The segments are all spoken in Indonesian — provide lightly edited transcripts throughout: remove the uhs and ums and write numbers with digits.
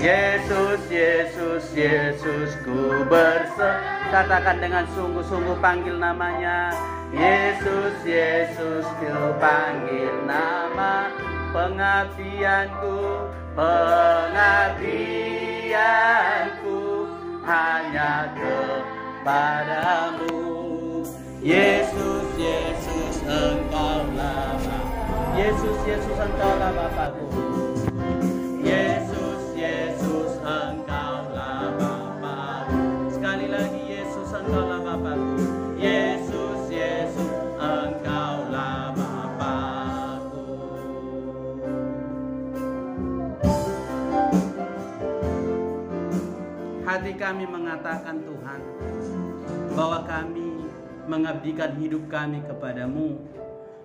Yesus, Yesus, Yesus, ku katakan dengan sungguh-sungguh panggil namanya. Yesus, Yesus, ku panggil nama. Pengabdianku hanya kepadamu. Yesus, Yesus, engkaulah Bapa. Yesus, Yesus, engkaulah Bapakku. Yesus, Yesus, engkaulah Bapakku. Sekali lagi, Yesus, engkaulah Bapakku. Yesus, Yesus, engkaulah Bapakku. Hati kami mengatakan Tuhan, bahwa kami mengabdikan hidup kami kepadamu.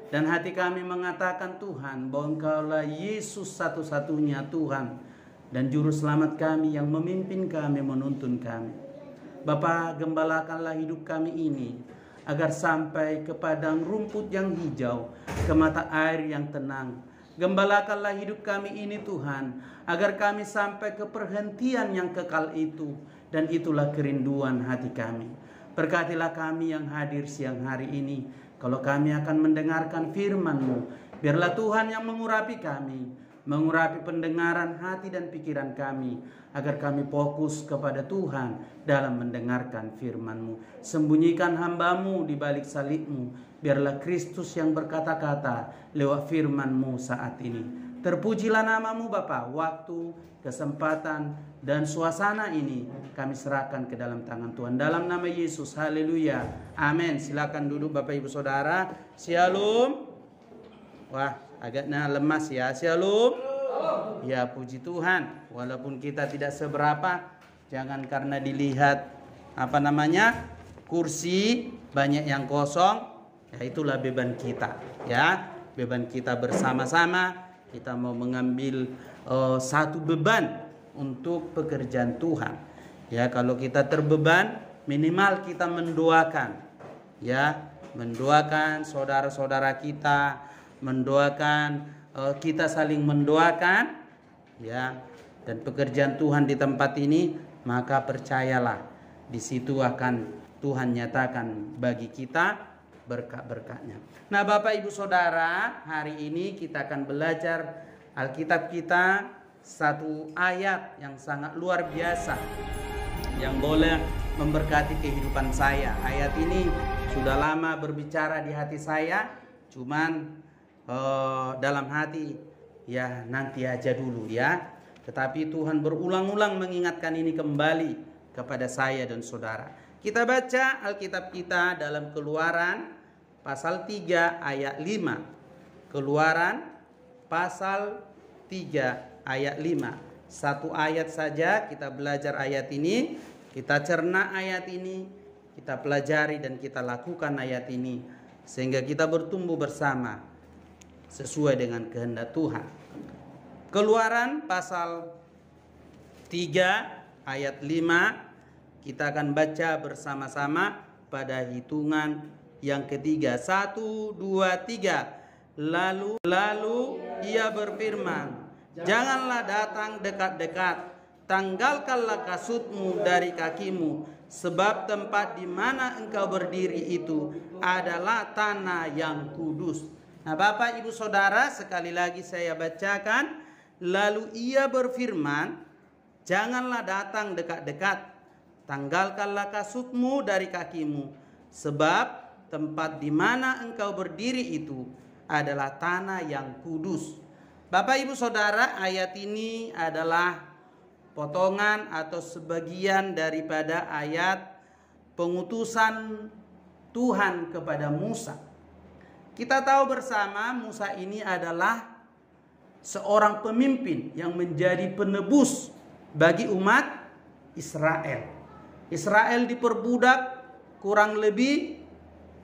Dan hati kami mengatakan Tuhan, bahwa Engkaulah Yesus satu-satunya Tuhan dan Juru Selamat kami yang memimpin kami, menuntun kami. Bapa, gembalakanlah hidup kami ini, agar sampai ke padang rumput yang hijau, ke mata air yang tenang. Gembalakanlah hidup kami ini Tuhan, agar kami sampai ke perhentian yang kekal itu. Dan itulah kerinduan hati kami. Berkatilah kami yang hadir siang hari ini. Kalau kami akan mendengarkan firman-Mu, biarlah Tuhan yang mengurapi kami, mengurapi pendengaran hati dan pikiran kami, agar kami fokus kepada Tuhan dalam mendengarkan firman-Mu. Sembunyikan hamba-Mu di balik salib-Mu, biarlah Kristus yang berkata-kata lewat firman-Mu saat ini. Terpujilah nama-Mu Bapa. Waktu, kesempatan, dan suasana ini kami serahkan ke dalam tangan Tuhan. Dalam nama Yesus, haleluya, amin. Silakan duduk Bapak Ibu Saudara. Shalom. Wah, agaknya lemas ya. Shalom. Ya, puji Tuhan. Walaupun kita tidak seberapa, jangan karena dilihat kursi banyak yang kosong, ya itulah beban kita, ya. Beban kita bersama-sama. Kita mau mengambil satu beban untuk pekerjaan Tuhan. Ya, kalau kita terbeban, minimal kita mendoakan. Ya, mendoakan saudara-saudara kita, mendoakan kita saling mendoakan, ya. Dan pekerjaan Tuhan di tempat ini, maka percayalah, di situ akan Tuhan nyatakan bagi kita berkat-berkatnya. Nah, Bapak Ibu Saudara, hari ini kita akan belajar Alkitab kita, satu ayat yang sangat luar biasa yang boleh memberkati kehidupan saya. Ayat ini sudah lama berbicara di hati saya, cuman dalam hati ya nanti aja dulu ya. Tetapi Tuhan berulang-ulang mengingatkan ini kembali kepada saya dan saudara. Kita baca Alkitab kita dalam Keluaran pasal 3 ayat 5. Keluaran pasal 3 ayat 5. Satu ayat saja kita belajar ayat ini, kita cerna ayat ini, kita pelajari dan kita lakukan ayat ini sehingga kita bertumbuh bersama sesuai dengan kehendak Tuhan. Keluaran pasal 3 ayat 5 kita akan baca bersama-sama pada hitungan yang ketiga. 1, 2, 3. Lalu ia berfirman, janganlah datang dekat-dekat, tanggalkanlah kasutmu dari kakimu, sebab tempat di mana engkau berdiri itu adalah tanah yang kudus. Nah, Bapak Ibu Saudara, sekali lagi saya bacakan. Lalu ia berfirman, janganlah datang dekat-dekat, tanggalkanlah kasutmu dari kakimu, sebab tempat di mana engkau berdiri itu adalah tanah yang kudus. Bapak Ibu Saudara, ayat ini adalah potongan atau sebagian daripada ayat pengutusan Tuhan kepada Musa. Kita tahu bersama Musa ini adalah seorang pemimpin yang menjadi penebus bagi umat Israel. Israel diperbudak kurang lebih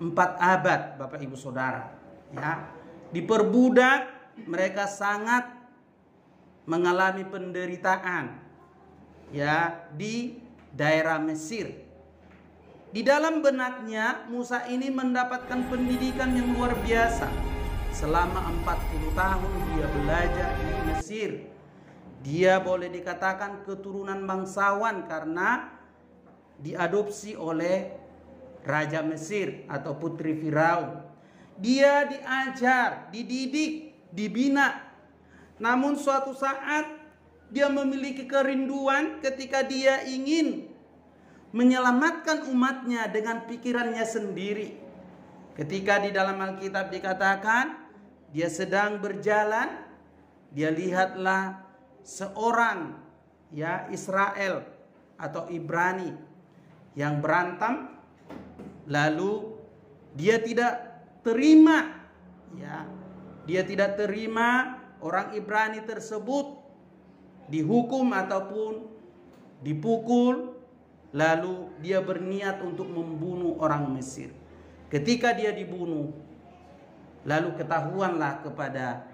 4 abad, Bapak Ibu Saudara. Ya, diperbudak, mereka sangat mengalami penderitaan, ya, di daerah Mesir. Di dalam benaknya Musa ini mendapatkan pendidikan yang luar biasa. Selama 40 tahun dia belajar di Mesir. Dia boleh dikatakan keturunan bangsawan karena diadopsi oleh Raja Mesir atau putri Firaun. Dia diajar, dididik, dibina. Namun suatu saat dia memiliki kerinduan ketika dia ingin menyelamatkan umatnya dengan pikirannya sendiri. Ketika di dalam Alkitab dikatakan dia sedang berjalan, dia lihatlah seorang Israel atau Ibrani yang berantem, lalu dia tidak terima, dia tidak terima orang Ibrani tersebut dihukum ataupun dipukul, lalu dia berniat untuk membunuh orang Mesir. Ketika dia dibunuh, lalu ketahuanlah kepada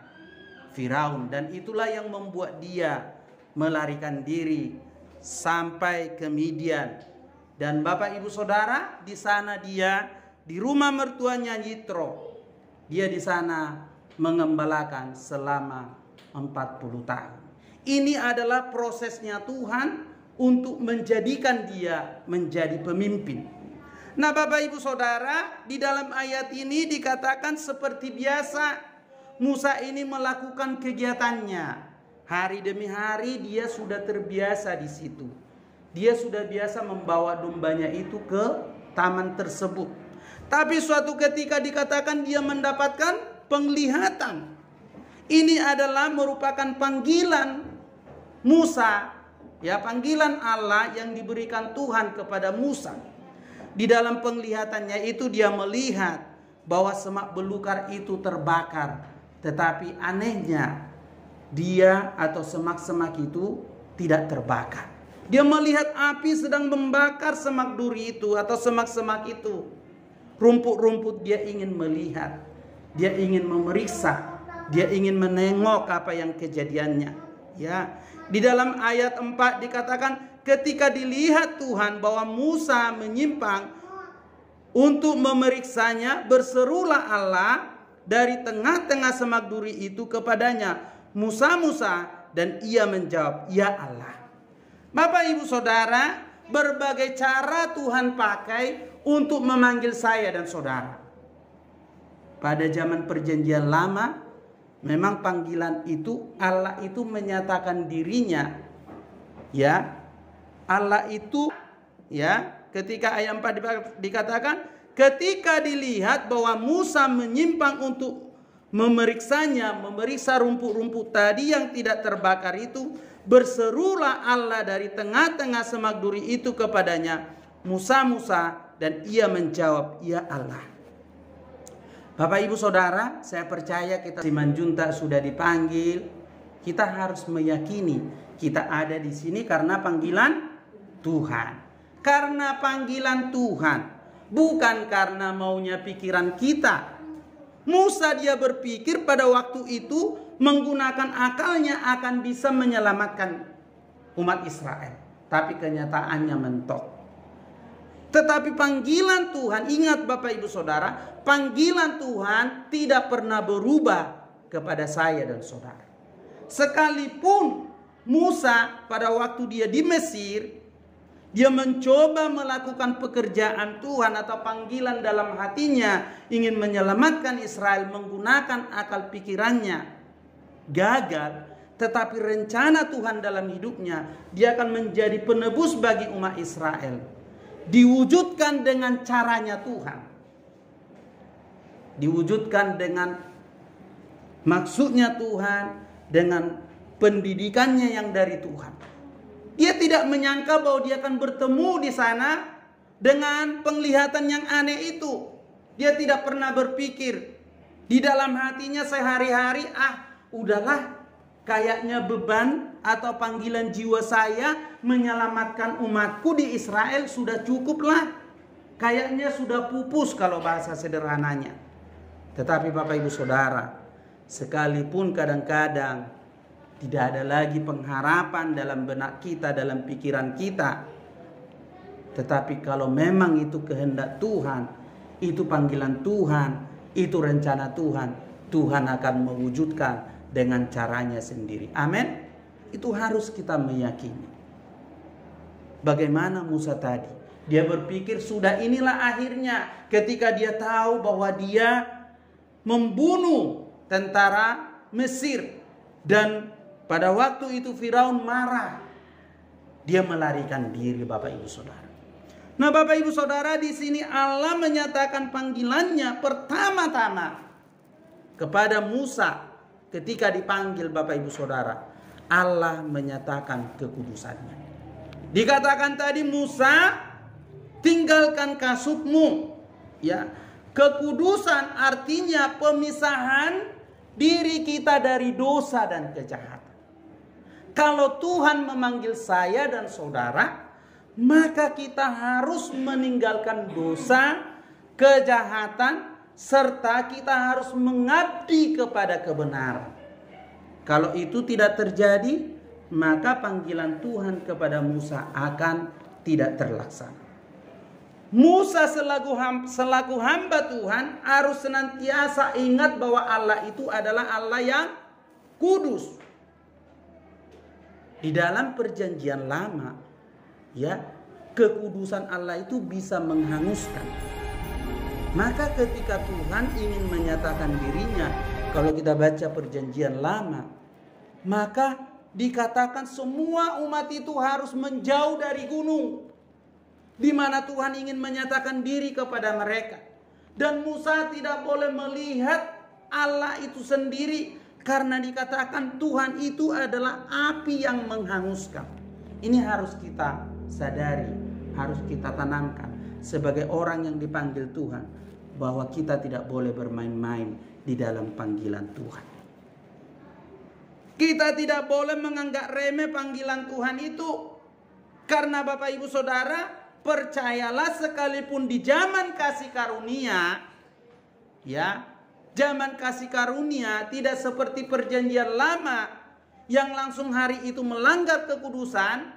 Firaun, dan itulah yang membuat dia melarikan diri sampai ke Midian. Dan Bapak Ibu Saudara, di sana dia di rumah mertuanya Yitro. Dia di sana mengembalakan selama 40 tahun. Ini adalah prosesnya Tuhan untuk menjadikan dia menjadi pemimpin. Nah, Bapak Ibu Saudara, di dalam ayat ini dikatakan seperti biasa Musa ini melakukan kegiatannya. Hari demi hari dia sudah terbiasa di situ. Dia sudah biasa membawa dombanya itu ke taman tersebut. Tapi suatu ketika dikatakan dia mendapatkan penglihatan. Ini adalah merupakan panggilan Musa, panggilan Allah yang diberikan Tuhan kepada Musa. Di dalam penglihatannya itu dia melihat bahwa semak belukar itu terbakar. Tetapi anehnya dia atau semak-semak itu tidak terbakar. Dia melihat api sedang membakar semak duri itu atau semak-semak itu. Rumput-rumput dia ingin melihat. Dia ingin memeriksa. Dia ingin menengok apa yang kejadiannya. Di dalam ayat 4 dikatakan ketika dilihat Tuhan bahwa Musa menyimpang untuk memeriksanya, berserulah Allah dari tengah-tengah semak duri itu kepadanya, Musa, Musa, dan ia menjawab, ya Allah. Bapak Ibu Saudara, berbagai cara Tuhan pakai untuk memanggil saya dan saudara. Pada zaman perjanjian lama, memang panggilan itu Allah itu menyatakan dirinya, Allah itu, ketika ayat 4 dikatakan, ketika dilihat bahwa Musa menyimpang untuk memeriksa rumput-rumput tadi yang tidak terbakar itu, berserulah Allah dari tengah-tengah semak duri itu kepadanya, Musa, Musa, dan ia menjawab, ya Allah. Bapak Ibu Saudara, saya percaya kita Simanjuntak sudah dipanggil. Kita harus meyakini kita ada di sini karena panggilan Tuhan. Karena panggilan Tuhan, bukan karena maunya pikiran kita. Musa dia berpikir pada waktu itu menggunakan akalnya akan bisa menyelamatkan umat Israel. Tapi kenyataannya mentok. Tetapi panggilan Tuhan, ingat Bapak Ibu Saudara, panggilan Tuhan tidak pernah berubah kepada saya dan saudara. Sekalipun Musa pada waktu dia di Mesir, dia mencoba melakukan pekerjaan Tuhan atau panggilan dalam hatinya, ingin menyelamatkan Israel menggunakan akal pikirannya, gagal. Tetapi rencana Tuhan dalam hidupnya, dia akan menjadi penebus bagi umat Israel. Diwujudkan dengan caranya Tuhan. Diwujudkan dengan maksudnya Tuhan, dengan pendidikannya yang dari Tuhan. Dia tidak menyangka bahwa dia akan bertemu di sana dengan penglihatan yang aneh itu. Dia tidak pernah berpikir di dalam hatinya sehari-hari, udahlah, kayaknya beban atau panggilan jiwa saya menyelamatkan umatku di Israel sudah cukuplah. Kayaknya sudah pupus kalau bahasa sederhananya. Tetapi Bapak Ibu Saudara, sekalipun kadang-kadang tidak ada lagi pengharapan dalam benak kita, dalam pikiran kita, tetapi kalau memang itu kehendak Tuhan, itu panggilan Tuhan, itu rencana Tuhan, Tuhan akan mewujudkan dengan caranya sendiri. Amin. Itu harus kita meyakini. Bagaimana Musa tadi? Dia berpikir sudah inilah akhirnya, ketika dia tahu bahwa dia membunuh tentara Mesir. Dan pada waktu itu Firaun marah. Dia melarikan diri, Bapak Ibu Saudara. Nah, Bapak Ibu Saudara, di sini Allah menyatakan panggilannya pertama-tama kepada Musa. Ketika dipanggil, Bapak Ibu Saudara, Allah menyatakan kekudusannya. Dikatakan tadi, Musa, tinggalkan kasutmu. Ya, kekudusan artinya pemisahan diri kita dari dosa dan kejahatan. Kalau Tuhan memanggil saya dan saudara, maka kita harus meninggalkan dosa, kejahatan, serta kita harus mengabdi kepada kebenaran. Kalau itu tidak terjadi, maka panggilan Tuhan kepada Musa akan tidak terlaksana. Musa selaku hamba Tuhan harus senantiasa ingat bahwa Allah itu adalah Allah yang kudus. Di dalam perjanjian lama, ya, kekudusan Allah itu bisa menghanguskan. Maka ketika Tuhan ingin menyatakan dirinya, kalau kita baca perjanjian lama, maka dikatakan semua umat itu harus menjauh dari gunung, di mana Tuhan ingin menyatakan diri kepada mereka. Dan Musa tidak boleh melihat Allah itu sendiri, karena dikatakan Tuhan itu adalah api yang menghanguskan. Ini harus kita sadari, harus kita tanamkan sebagai orang yang dipanggil Tuhan, bahwa kita tidak boleh bermain-main di dalam panggilan Tuhan. Kita tidak boleh menganggap remeh panggilan Tuhan itu. Karena Bapak Ibu Saudara, percayalah, sekalipun di zaman kasih karunia, ya, zaman kasih karunia tidak seperti perjanjian lama yang langsung hari itu melanggar kekudusan,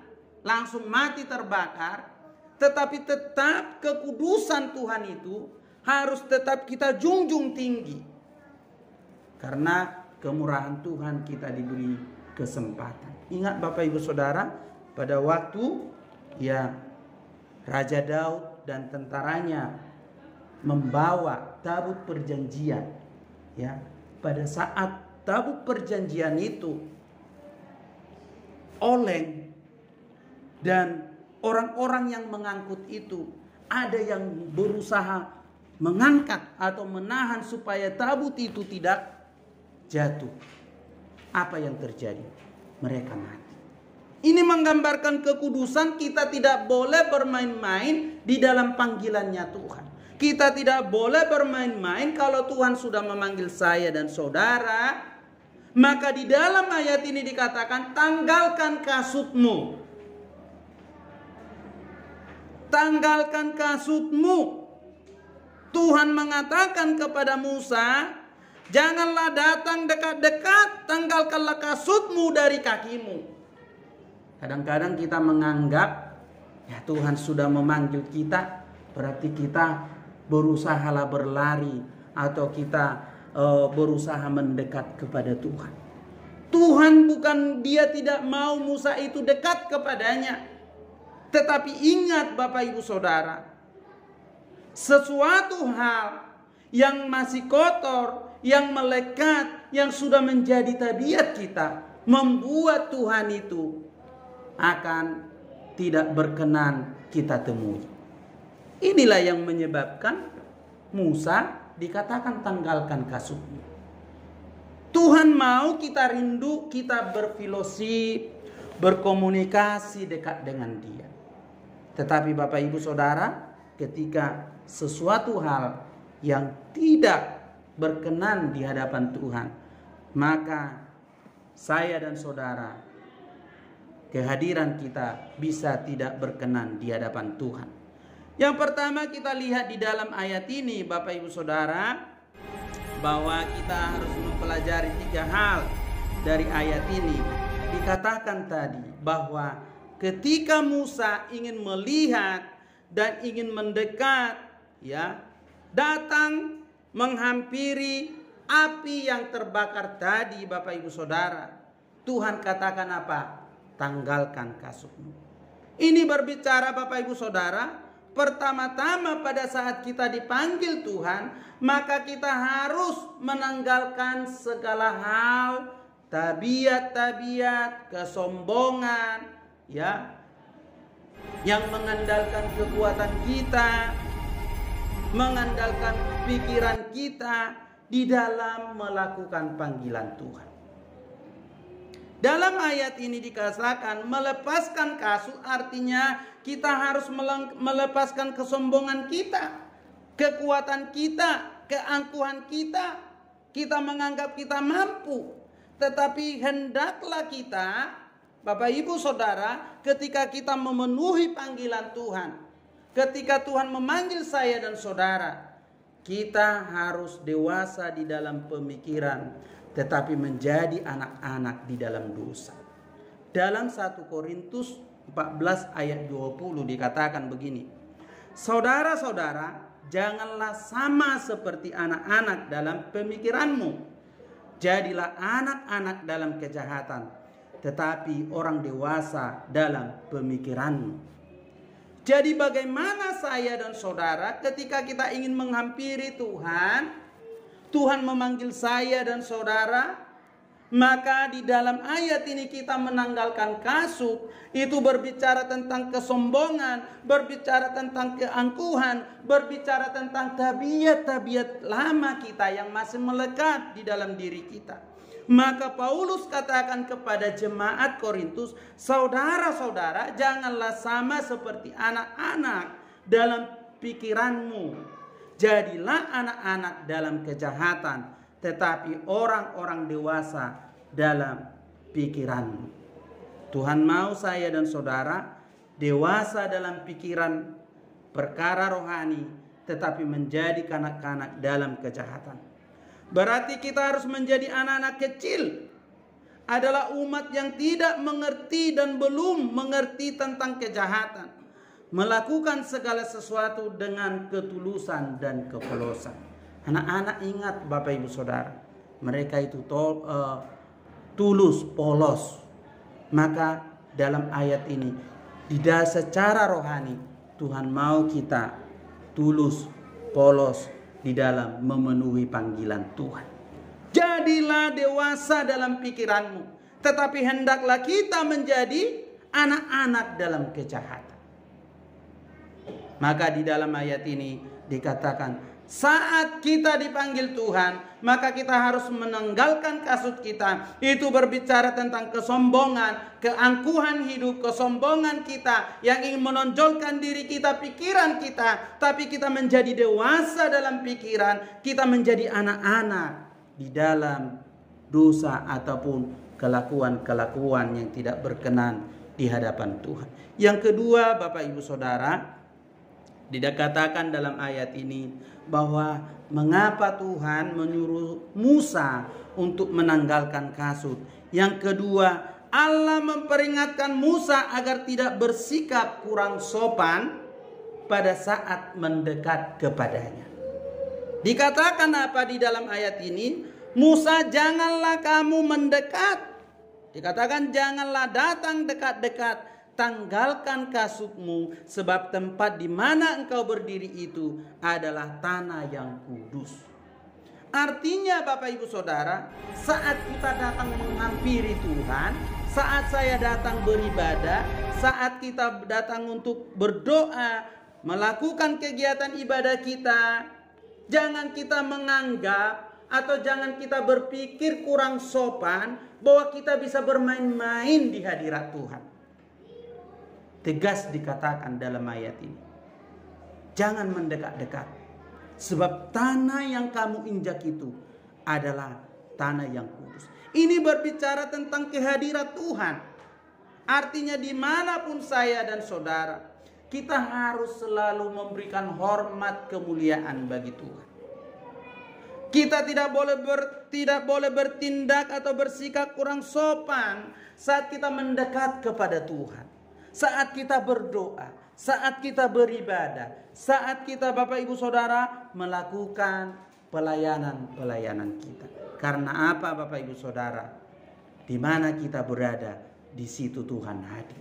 langsung mati terbakar. Tetapi tetap kekudusan Tuhan itu harus tetap kita junjung tinggi. Karena kemurahan Tuhan kita diberi kesempatan. Ingat Bapak Ibu Saudara, pada waktu ya Raja Daud dan tentaranya membawa tabut perjanjian, ya, pada saat tabut perjanjian itu oleng, dan orang-orang yang mengangkut itu ada yang berusaha mengangkat atau menahan supaya tabut itu tidak jatuh. Apa yang terjadi? Mereka mati. Ini menggambarkan kekudusan. Kita tidak boleh bermain-main di dalam panggilannya Tuhan. Kita tidak boleh bermain-main. Kalau Tuhan sudah memanggil saya dan saudara, maka di dalam ayat ini dikatakan, tanggalkan kasutmu. Tanggalkan kasutmu. Tuhan mengatakan kepada Musa, janganlah datang dekat-dekat, tanggalkanlah kasutmu dari kakimu. Kadang-kadang kita menganggap, ya, Tuhan sudah memanggil kita, berarti kita berusahalah berlari, atau kita berusaha mendekat kepada Tuhan. Tuhan bukan dia tidak mau Musa itu dekat kepadanya. Tetapi ingat Bapak Ibu Saudara, sesuatu hal yang masih kotor, yang melekat, yang sudah menjadi tabiat kita, membuat Tuhan itu akan tidak berkenan kita temui. Inilah yang menyebabkan Musa dikatakan tanggalkan kasutmu. Tuhan mau kita rindu, kita berfellowship, berkomunikasi dekat dengan Dia. Tetapi Bapak Ibu Saudara, ketika sesuatu hal yang tidak berkenan di hadapan Tuhan, maka saya dan saudara, kehadiran kita bisa tidak berkenan di hadapan Tuhan. Yang pertama kita lihat di dalam ayat ini Bapak Ibu Saudara, bahwa kita harus mempelajari 3 hal dari ayat ini. Dikatakan tadi bahwa ketika Musa ingin melihat dan ingin mendekat, ya, datang menghampiri api yang terbakar tadi Bapak Ibu Saudara, Tuhan katakan apa? Tanggalkan kasutmu. Ini berbicara Bapak Ibu Saudara, pertama-tama pada saat kita dipanggil Tuhan, maka kita harus menanggalkan segala hal, tabiat-tabiat, kesombongan, ya, yang mengandalkan kekuatan kita, mengandalkan pikiran kita di dalam melakukan panggilan Tuhan. Dalam ayat ini dikatakan melepaskan kasut, artinya kita harus melepaskan kesombongan kita, kekuatan kita, keangkuhan kita. Kita menganggap kita mampu, tetapi hendaklah kita, Bapak Ibu Saudara, ketika kita memenuhi panggilan Tuhan, ketika Tuhan memanggil saya dan saudara, kita harus dewasa di dalam pemikiran, tetapi menjadi anak-anak di dalam dosa. Dalam 1 Korintus 14 ayat 20 dikatakan begini, saudara-saudara, janganlah sama seperti anak-anak dalam pemikiranmu. Jadilah anak-anak dalam kejahatan, tetapi orang dewasa dalam pemikiranmu. Jadi bagaimana saya dan saudara ketika kita ingin menghampiri Tuhan, Tuhan memanggil saya dan saudara, maka di dalam ayat ini kita menanggalkan kasut. Itu berbicara tentang kesombongan, berbicara tentang keangkuhan, berbicara tentang tabiat-tabiat lama kita yang masih melekat di dalam diri kita. Maka Paulus katakan kepada jemaat Korintus, saudara-saudara, janganlah sama seperti anak-anak dalam pikiranmu. Jadilah anak-anak dalam kejahatan, tetapi orang-orang dewasa dalam pikiranmu. Tuhan mau saya dan saudara dewasa dalam pikiran perkara rohani, tetapi menjadi kanak-kanak dalam kejahatan. Berarti kita harus menjadi anak-anak kecil, adalah umat yang tidak mengerti dan belum mengerti tentang kejahatan, melakukan segala sesuatu dengan ketulusan dan kepolosan. Anak-anak ingat Bapak Ibu Saudara, mereka itu tulus, polos. Maka dalam ayat ini, secara rohani, Tuhan mau kita tulus, polos di dalam memenuhi panggilan Tuhan. Jadilah dewasa dalam pikiranmu, tetapi hendaklah kita menjadi anak-anak dalam kejahatan. Maka di dalam ayat ini dikatakan, saat kita dipanggil Tuhan, maka kita harus menanggalkan kasut kita. Itu berbicara tentang kesombongan, keangkuhan hidup, kesombongan kita yang ingin menonjolkan diri kita, pikiran kita. Tapi kita menjadi dewasa dalam pikiran, kita menjadi anak-anak di dalam dosa ataupun kelakuan-kelakuan yang tidak berkenan di hadapan Tuhan. Yang kedua, Bapak Ibu Saudara, dikatakan dalam ayat ini bahwa mengapa Tuhan menyuruh Musa untuk menanggalkan kasut. Yang kedua, Allah memperingatkan Musa agar tidak bersikap kurang sopan pada saat mendekat kepadanya. Dikatakan apa di dalam ayat ini? Musa, janganlah kamu mendekat. Dikatakan janganlah datang dekat-dekat. Tanggalkan kasutmu, sebab tempat di mana engkau berdiri itu adalah tanah yang kudus. Artinya Bapak Ibu Saudara, saat kita datang menghampiri Tuhan, saat saya datang beribadah, saat kita datang untuk berdoa, melakukan kegiatan ibadah kita, jangan kita menganggap atau jangan kita berpikir kurang sopan bahwa kita bisa bermain-main di hadirat Tuhan. Tegas dikatakan dalam ayat ini, jangan mendekat-dekat, sebab tanah yang kamu injak itu adalah tanah yang kudus. Ini berbicara tentang kehadiran Tuhan. Artinya dimanapun saya dan saudara, kita harus selalu memberikan hormat kemuliaan bagi Tuhan. Kita tidak boleh bertindak atau bersikap kurang sopan saat kita mendekat kepada Tuhan. Saat kita berdoa, saat kita beribadah, saat kita Bapak Ibu Saudara melakukan pelayanan kita. Karena apa Bapak Ibu Saudara? Di mana kita berada, di situ Tuhan hadir.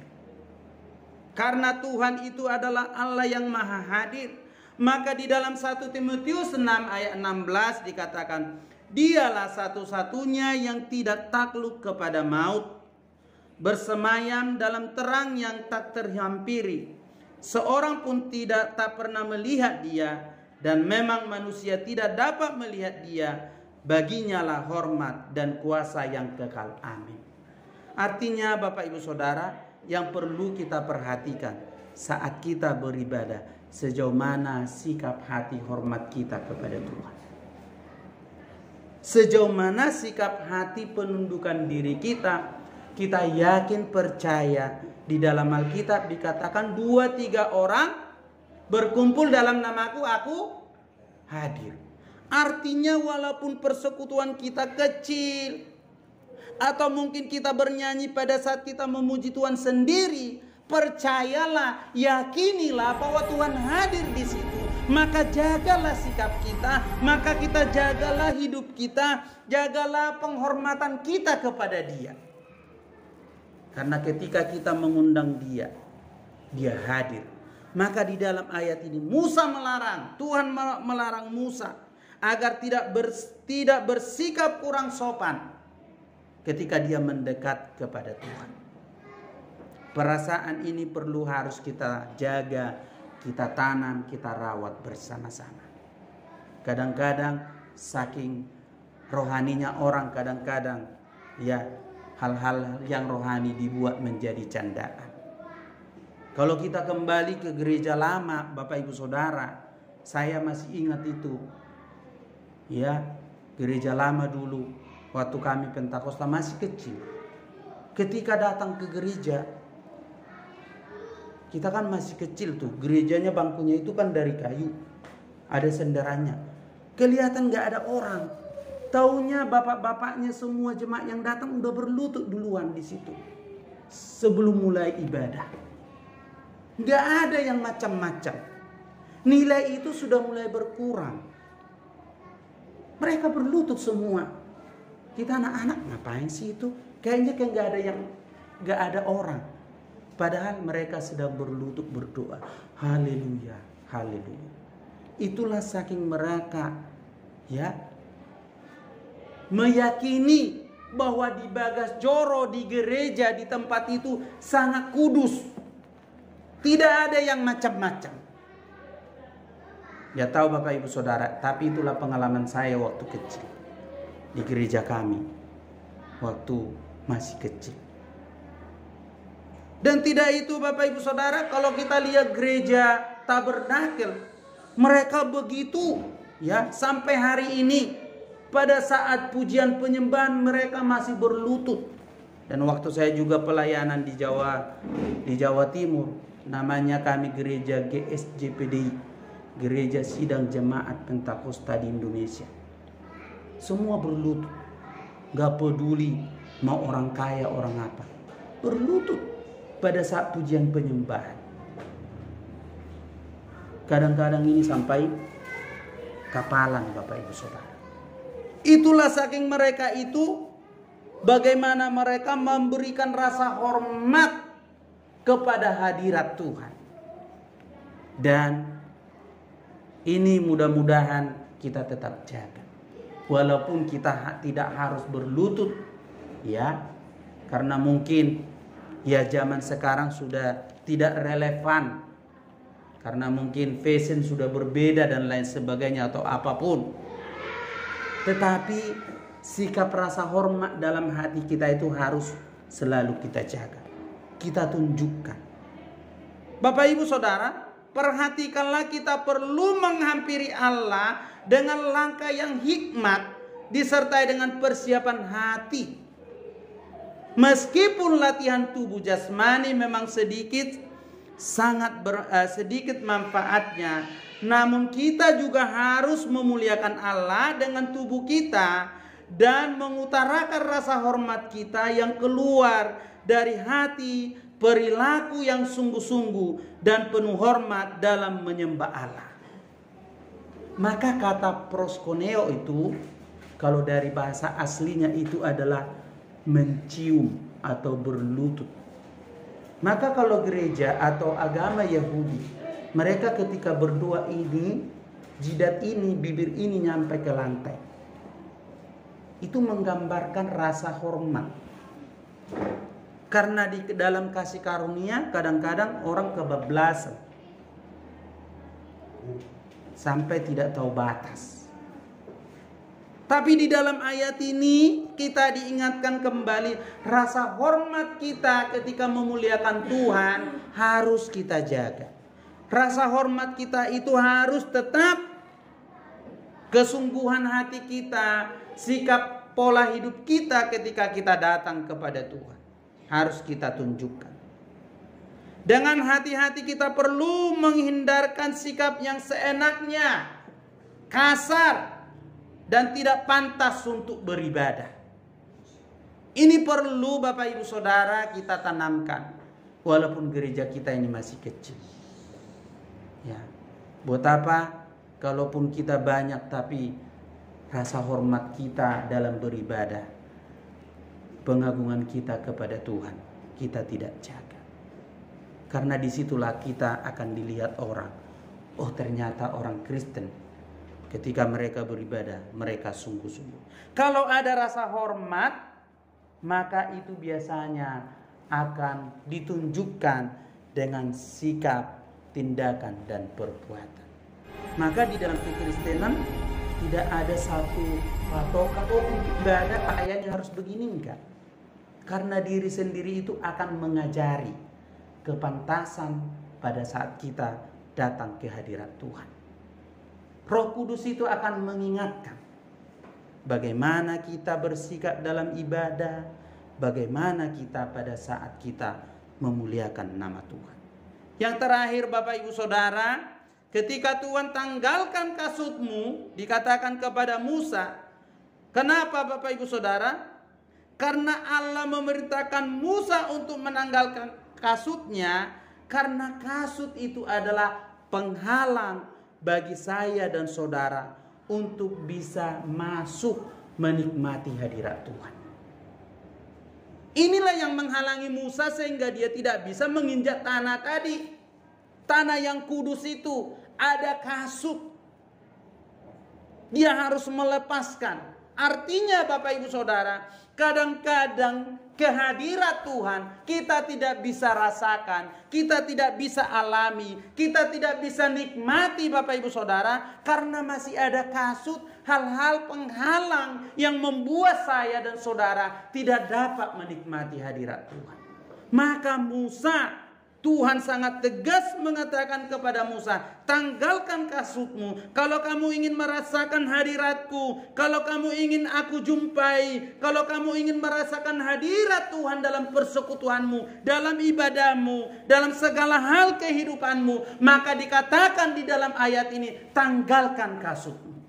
Karena Tuhan itu adalah Allah yang maha hadir, maka di dalam 1 Timotius 6 ayat 16 dikatakan, dialah satu-satunya yang tidak takluk kepada maut, bersemayam dalam terang yang tak terhampiri. Seorang pun tak pernah melihat dia, dan memang manusia tidak dapat melihat dia. Baginya lah hormat dan kuasa yang kekal. Amin. Artinya Bapak Ibu Saudara, yang perlu kita perhatikan saat kita beribadah, sejauh mana sikap hati hormat kita kepada Tuhan. Sejauh mana sikap hati penundukan diri kita. Kita yakin percaya di dalam Alkitab dikatakan 2-3 orang berkumpul dalam namaku, aku hadir. Artinya walaupun persekutuan kita kecil, atau mungkin kita bernyanyi pada saat kita memuji Tuhan sendiri, percayalah, yakinilah bahwa Tuhan hadir di situ. Maka jagalah sikap kita, maka kita jagalah hidup kita, jagalah penghormatan kita kepada Dia. Karena ketika kita mengundang Dia, Dia hadir. Maka di dalam ayat ini Musa melarang, Tuhan melarang Musa agar tidak bersikap kurang sopan ketika dia mendekat kepada Tuhan. Perasaan ini harus kita jaga, kita tanam, kita rawat bersama-sama. Kadang-kadang saking rohaninya orang, kadang-kadang ya hal-hal yang rohani dibuat menjadi candaan. Kalau kita kembali ke gereja lama, Bapak Ibu Saudara, saya masih ingat itu. Ya, gereja lama dulu. Waktu kami Pentakosta masih kecil, ketika datang ke gereja, kita kan masih kecil tuh, gerejanya bangkunya itu kan dari kayu, ada senderannya, kelihatan gak ada orang. Taunya bapak-bapaknya semua jemaat yang datang udah berlutut duluan di situ sebelum mulai ibadah. Gak ada yang macam-macam. Nilai itu sudah mulai berkurang. Mereka berlutut semua. Kita anak-anak ngapain sih itu? Kayaknya kayak gak ada orang. Padahal mereka sedang berlutut berdoa. Haleluya, haleluya. Itulah saking mereka ya meyakini bahwa di Bagas Joro, di gereja, di tempat itu sangat kudus. Tidak ada yang macam-macam. Ya tahu Bapak Ibu Saudara, tapi itulah pengalaman saya waktu kecil. Di gereja kami waktu masih kecil. Dan tidak itu Bapak Ibu Saudara, kalau kita lihat gereja Tabernakel, mereka begitu ya sampai hari ini. Pada saat pujian penyembahan mereka masih berlutut. Dan waktu saya juga pelayanan di Jawa Timur, namanya kami gereja GSJPDI, Gereja Sidang Jemaat Pentakosta di Indonesia. Semua berlutut, gak peduli mau orang kaya orang apa, berlutut pada saat pujian penyembahan. Kadang-kadang ini sampai kapalan Bapak Ibu Saudara. Itulah saking mereka itu, bagaimana mereka memberikan rasa hormat kepada hadirat Tuhan. Dan ini mudah-mudahan kita tetap jaga. Walaupun kita tidak harus berlutut ya, karena mungkin ya zaman sekarang sudah tidak relevan, karena mungkin fashion sudah berbeda dan lain sebagainya atau apapun. Tetapi sikap rasa hormat dalam hati kita itu harus selalu kita jaga, kita tunjukkan. Bapak Ibu Saudara, perhatikanlah, kita perlu menghampiri Allah dengan langkah yang hikmat disertai dengan persiapan hati. Meskipun latihan tubuh jasmani memang sedikit manfaatnya, namun kita juga harus memuliakan Allah dengan tubuh kita dan mengutarakan rasa hormat kita yang keluar dari hati, perilaku yang sungguh-sungguh dan penuh hormat dalam menyembah Allah. Maka kata proskuneo itu, kalau dari bahasa aslinya itu adalah mencium atau berlutut. Maka kalau gereja atau agama Yahudi, mereka ketika berdoa ini, jidat ini, bibir ini nyampe ke lantai. Itu menggambarkan rasa hormat. Karena di dalam kasih karunia kadang-kadang orang kebablasan. Sampai tidak tahu batas. Tapi di dalam ayat ini kita diingatkan kembali rasa hormat kita ketika memuliakan Tuhan harus kita jaga. Rasa hormat kita itu harus tetap, kesungguhan hati kita, sikap pola hidup kita ketika kita datang kepada Tuhan harus kita tunjukkan. Dengan hati-hati kita perlu menghindarkan sikap yang seenaknya, kasar, dan tidak pantas untuk beribadah. Ini perlu Bapak Ibu Saudara kita tanamkan. Walaupun gereja kita ini masih kecil. Ya, buat apa? Kalaupun kita banyak tapi rasa hormat kita dalam beribadah, pengagungan kita kepada Tuhan, kita tidak jaga. Karena disitulah kita akan dilihat orang. Oh, ternyata orang Kristen ketika mereka beribadah, mereka sungguh-sungguh. Kalau ada rasa hormat, maka itu biasanya akan ditunjukkan dengan sikap, tindakan, dan perbuatan. Maka di dalam kekristenan tidak ada satu patokan untuk ibadah kayaknya harus begini, enggak. Karena diri sendiri itu akan mengajari kepantasan pada saat kita datang ke hadirat Tuhan. Roh Kudus itu akan mengingatkan bagaimana kita bersikap dalam ibadah, bagaimana kita pada saat kita memuliakan nama Tuhan. Yang terakhir Bapak Ibu Saudara, ketika Tuhan tanggalkan kasutmu, dikatakan kepada Musa. Kenapa Bapak Ibu Saudara? Karena Allah memerintahkan Musa untuk menanggalkan kasutnya, karena kasut itu adalah penghalang bagi saya dan saudara untuk bisa masuk menikmati hadirat Tuhan. Inilah yang menghalangi Musa sehingga dia tidak bisa menginjak tanah tadi. Tanah yang kudus itu ada kasut. Dia harus melepaskan. Artinya Bapak Ibu Saudara, kadang-kadang kehadirat Tuhan kita tidak bisa rasakan, kita tidak bisa alami, kita tidak bisa nikmati Bapak Ibu Saudara, karena masih ada kasut, hal-hal penghalang yang membuat saya dan saudara tidak dapat menikmati hadirat Tuhan. Maka Tuhan sangat tegas mengatakan kepada Musa, tanggalkan kasutmu. Kalau kamu ingin merasakan hadiratku, kalau kamu ingin aku jumpai, kalau kamu ingin merasakan hadirat Tuhan dalam persekutuanmu, dalam ibadahmu, dalam segala hal kehidupanmu, maka dikatakan di dalam ayat ini, tanggalkan kasutmu.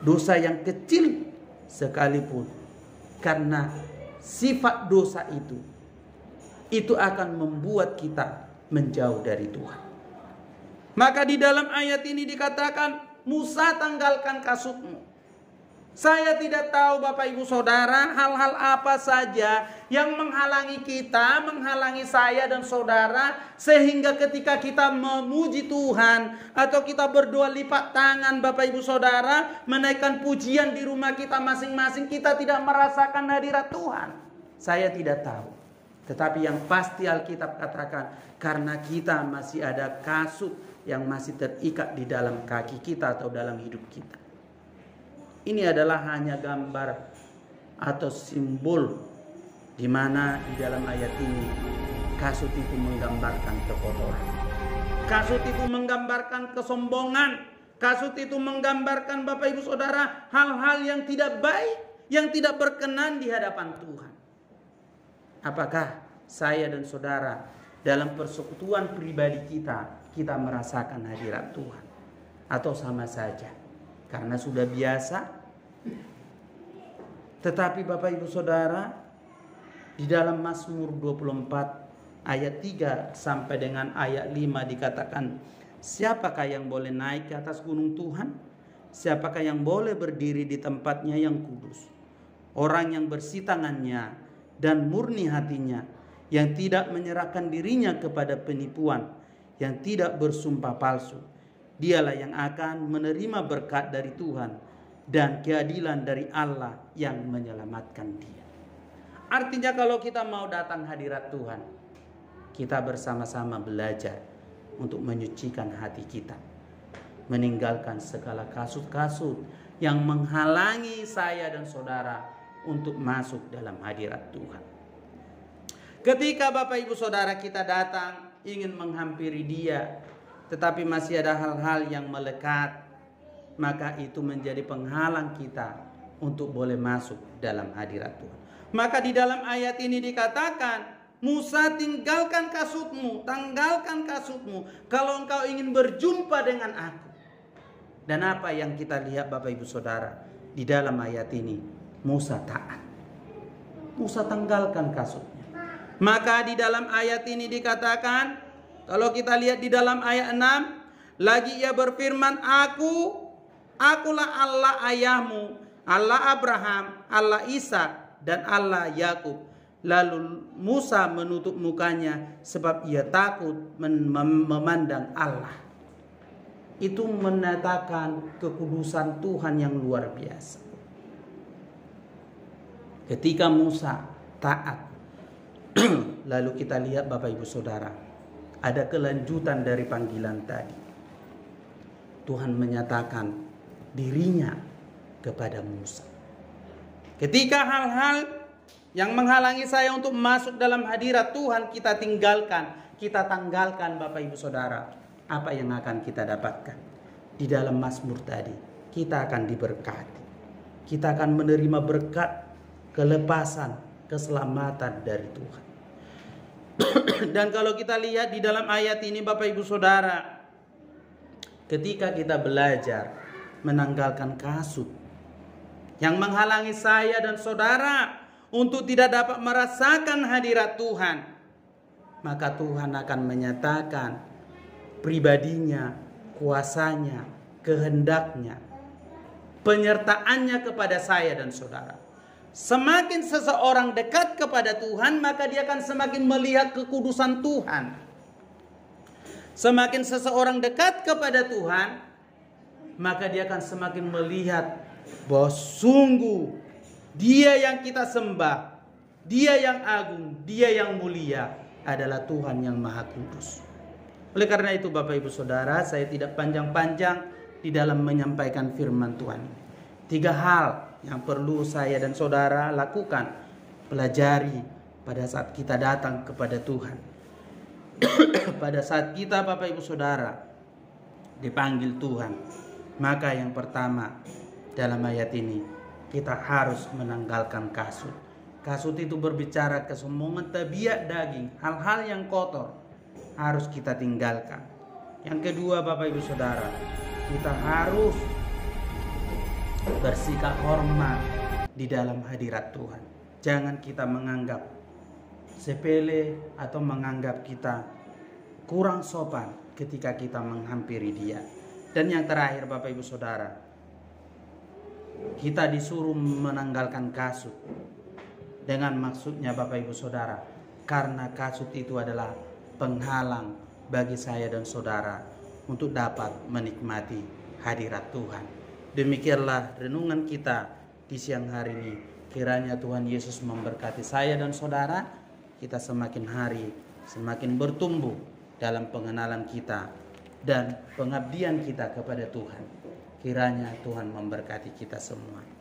Dosa yang kecil sekalipun, karena sifat dosa itu akan membuat kita menjauh dari Tuhan. Maka di dalam ayat ini dikatakan, Musa tanggalkan kasutmu. Saya tidak tahu Bapak Ibu Saudara, hal-hal apa saja yang menghalangi kita, menghalangi saya dan saudara, sehingga ketika kita memuji Tuhan atau kita berdoa lipat tangan Bapak Ibu Saudara, menaikkan pujian di rumah kita masing-masing, kita tidak merasakan hadirat Tuhan. Saya tidak tahu. Tetapi yang pasti Alkitab katakan, karena kita masih ada kasut yang masih terikat di dalam kaki kita atau dalam hidup kita. Ini adalah hanya gambar atau simbol di mana di dalam ayat ini kasut itu menggambarkan kekotoran. Kasut itu menggambarkan kesombongan. Kasut itu menggambarkan Bapak Ibu Saudara hal-hal yang tidak baik, yang tidak berkenan di hadapan Tuhan. Apakah saya dan saudara dalam persekutuan pribadi kita merasakan hadirat Tuhan? Atau sama saja karena sudah biasa? Tetapi Bapak Ibu Saudara, di dalam Mazmur 24 ayat 3 sampai dengan ayat 5 dikatakan, siapakah yang boleh naik ke atas gunung Tuhan? Siapakah yang boleh berdiri di tempatnya yang kudus? orang yang bersih tangannya dan murni hatinya, yang tidak menyerahkan dirinya kepada penipuan, yang tidak bersumpah palsu. Dialah yang akan menerima berkat dari Tuhan dan keadilan dari Allah yang menyelamatkan dia. Artinya kalau kita mau datang hadirat Tuhan, kita bersama-sama belajar untuk menyucikan hati kita, meninggalkan segala kasut-kasut yang menghalangi saya dan saudara untuk masuk dalam hadirat Tuhan. Ketika Bapak Ibu Saudara kita datang ingin menghampiri Dia, tetapi masih ada hal-hal yang melekat, maka itu menjadi penghalang kita untuk boleh masuk dalam hadirat Tuhan. Maka di dalam ayat ini dikatakan, Musa, tinggalkan kasutmu, tanggalkan kasutmu kalau engkau ingin berjumpa dengan aku. Dan apa yang kita lihat Bapak Ibu Saudara di dalam ayat ini? Musa taat. Musa tanggalkan kasutnya. Maka di dalam ayat ini dikatakan, kalau kita lihat di dalam ayat 6, lagi ia berfirman, akulah Allah ayahmu, Allah Abraham, Allah Ishak, dan Allah Yakub. Lalu Musa menutup mukanya sebab ia takut memandang Allah. Itu menyatakan kekudusan Tuhan yang luar biasa. Ketika Musa taat, lalu kita lihat Bapak Ibu Saudara, ada kelanjutan dari panggilan tadi. Tuhan menyatakan dirinya kepada Musa. Ketika hal-hal yang menghalangi saya untuk masuk dalam hadirat Tuhan kita tinggalkan, kita tanggalkan Bapak Ibu Saudara, apa yang akan kita dapatkan? Di dalam Mazmur tadi, kita akan diberkati. Kita akan menerima berkat, kelepasan, keselamatan dari Tuhan. Dan kalau kita lihat di dalam ayat ini Bapak Ibu Saudara, ketika kita belajar menanggalkan kasut yang menghalangi saya dan saudara untuk tidak dapat merasakan hadirat Tuhan, maka Tuhan akan menyatakan pribadinya, kuasanya, kehendaknya, penyertaannya kepada saya dan saudara. Semakin seseorang dekat kepada Tuhan, maka dia akan semakin melihat kekudusan Tuhan. Semakin seseorang dekat kepada Tuhan, maka dia akan semakin melihat bahwa sungguh Dia yang kita sembah, Dia yang agung, Dia yang mulia adalah Tuhan yang Maha Kudus. Oleh karena itu Bapak Ibu Saudara, saya tidak panjang-panjang di dalam menyampaikan firman Tuhan. 3 hal yang perlu saya dan saudara lakukan, pelajari pada saat kita datang kepada Tuhan. Pada saat kita Bapak Ibu Saudara dipanggil Tuhan, maka yang pertama dalam ayat ini, kita harus menanggalkan kasut. Kasut itu berbicara ke semua tabiat daging, hal-hal yang kotor harus kita tinggalkan. Yang kedua Bapak Ibu Saudara, kita harus bersikap hormat di dalam hadirat Tuhan. Jangan kita menganggap sepele atau menganggap kita kurang sopan ketika kita menghampiri Dia. Dan yang terakhir Bapak Ibu Saudara, kita disuruh menanggalkan kasut. Dengan maksudnya Bapak Ibu Saudara, karena kasut itu adalah penghalang bagi saya dan saudara untuk dapat menikmati hadirat Tuhan. Demikianlah renungan kita di siang hari ini. Kiranya Tuhan Yesus memberkati saya dan saudara. Kita semakin hari semakin bertumbuh dalam pengenalan kita dan pengabdian kita kepada Tuhan. Kiranya Tuhan memberkati kita semua.